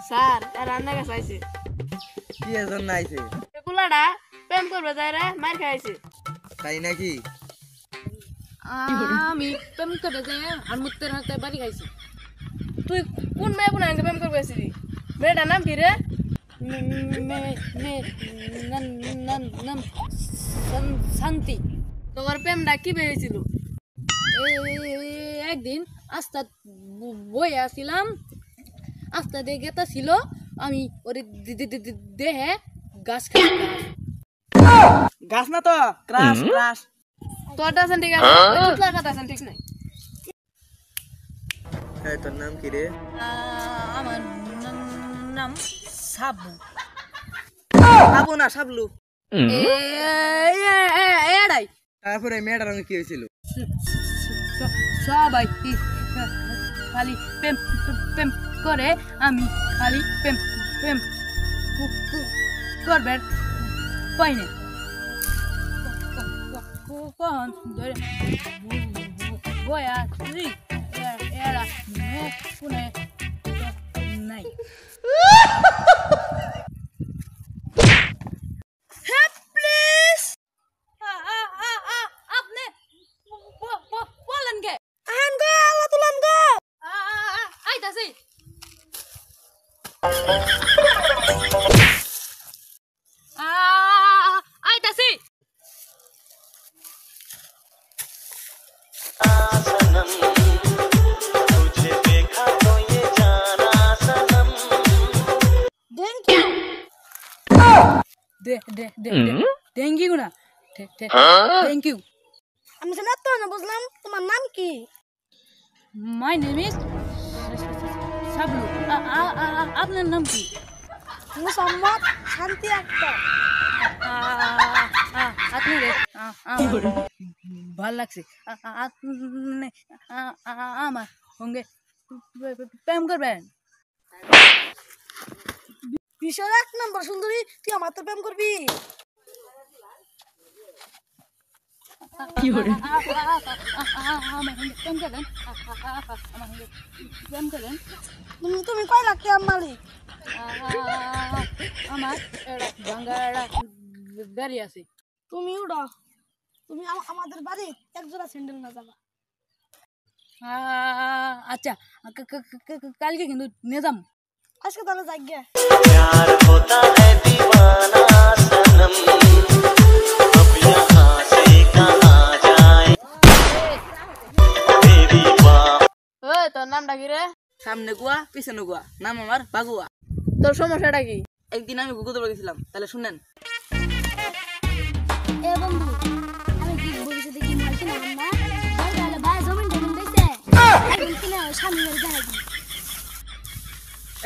sir রান্না গেছে আইছে কি এজন আইছে কুলাডা প্রেম করবে যাই রে মার খাইছে তাই নাকি আমি প্রেম করে যাই আর মুত্তের হাতে বাড়ি খাইছি তুই কোন মেয়ে বোন প্রেম করবে আসিলি মেয়েটার নাম কি রে শান্তি তোর প্রেমটা কি বেরিয়েছিল একদিন আস্তা বই আসছিলাম আস্তা দিয়ে গেতা ছিল আমি ওরে দেহে গাছ খাই গাছ না তো ক্রাশ ক্রাশ তোরটা আছেন ঠিক আছে তোর কথা আছেন ঠিক নাই হ্যাঁ তোর নাম কি রে আমার নাম সাবু সাবু না সাবলু এড়াই তারপরে মেয়েটার রঙে কি হয়েছিল সবাই খালি প্রেম প্রেম করে আমি খালি প্রেম প্রেম করবে পাই না কখন ধরে বয়া তুই এরা শুনে নাই আপনি বলেন কে আহান গো আল্লাহ তুলান গো আইতাছি আইতাছি থ্যাংক ইউ না থ্যাংক ইউ আমি শোনা তো না বুঝলাম তোমার নাম কি মাই নেম ইজ সাবলু আপনার নাম কি মোহাম্মদ শান্তি আক্তার আপনার ভাল লাগছে আমার সঙ্গে প্রেম করবেন বিশ্বের 1 নম্বর সুন্দরী তুই আমার তো প্রেম করবি তুমি কয় লাখ টাকা মালিক আমার ভাঙ্গা গাড়ি আছে তুমি উড়ো তুমি আমাদের বাড়ি একজোড়া স্যান্ডেল না যাবা আচ্ছা কালকে কিন্তু নিয়ে যাম আজকে তাহলে যাই গে प्यार होता है दीवाना सनम अब यहाँ से कहाँ जाए तेरी बात ওই তোর নামটা কি রে সামনে গুয়া পিছনে গুয়া নাম আমার বাগুয়া তোর সমস্যাটা কি একদিন আমি গুগল গেছিলাম তাহলে শুনেন এ বন্ধু আমি কি বলছি দেখি মাল কিনা না ভাই তাহলে ভাই জমিন জমিন দিছে একদিন কিনা সামনে দেখা দি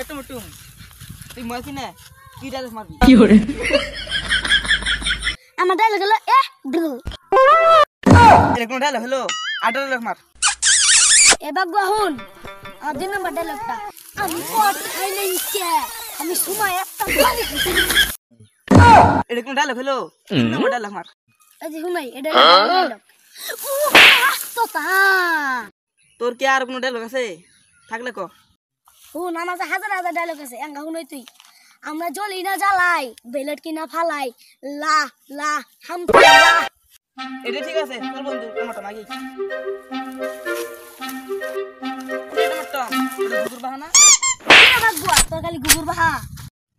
একটু মুটুম তুই মারছি না কি ডালে মারবি আমার ডায়লগ হলো এরকম ডালে হলো 18 মার এ বাগুয়া হুন আর 2 নম্বর ডায়লগটা আমি কট খাই নাই কে আমি সময় একটা গালি খাইছি এরকম ডালে হলো 3 নম্বর ডালে মার এই যে হুনাই এটা ডায়লগ তো তা তোর কি আর কোনো ডায়লগ আছে থাকলে ক হুন আমার যে হাজার হাজার ডায়লগ আছে এঙ্গা হুনাই তুই আমরা জ্বলি না জ্বালাই বেলট কিনা ফালাই লা লা হাম লা এটা ঠিক আছে তোর বন্ধু আমারটা মাগি গুগুর বাহানা কিনা বাগুয়া তোর খালি গুগুর বাহা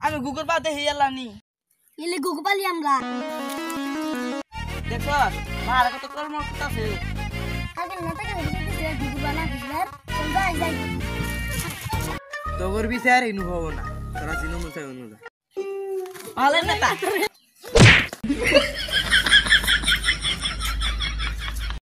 আমি গুগুর বাদে হিয়ালানি ইলে গুগু পালি আমরা দেখছ মার কত তোর মত আছে আগে না তাকে দিতে গুগু বানা বুঝলার তোমরা যাই তোর বিচার ইনু হবো না তোরা জিনো মুছাই অনুদা আলে না তা